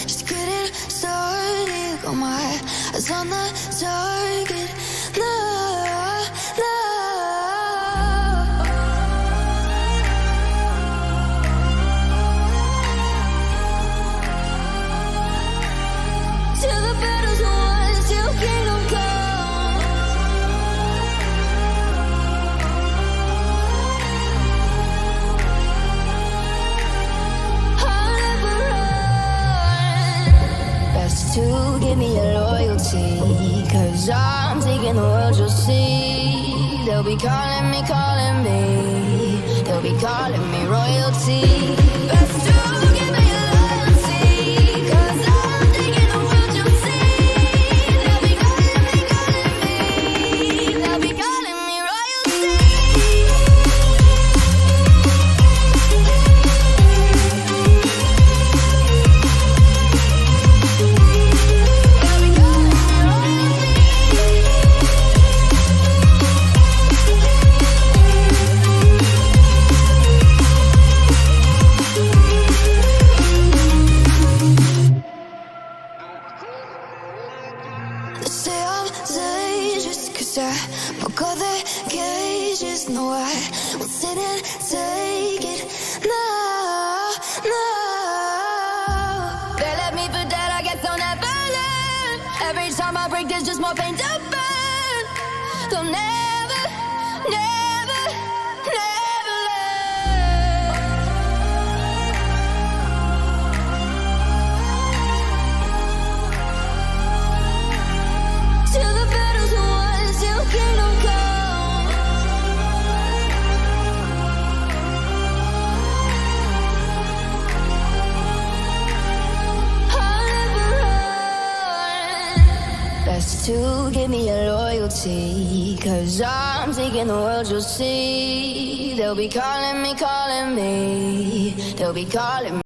just getting started. Got my eyes on the target. No, no. Till the battle's won, till kingdom come. I'll never run. Best to give me your loyalty, 'cause I'm taking the world, you'll see. They'll be calling me, they'll be calling me royalty. Best to give me your loyalty, 'cause I'm taking the world, you'll see. They'll be calling me, they'll be calling me royalty. They say I'm dangerous 'cause I broke all the cages. No, I won't sit and take it. No, no. They left me for dead, I guess I'll never learn. Every time I break, there's just more pain to burn. They'll never, never, never learn. Till the battle's won, till kingdom come. I'll never run. Best to give me your loyalty, 'cause I'm taking the world, you'll see. They'll be calling me, they'll be calling me.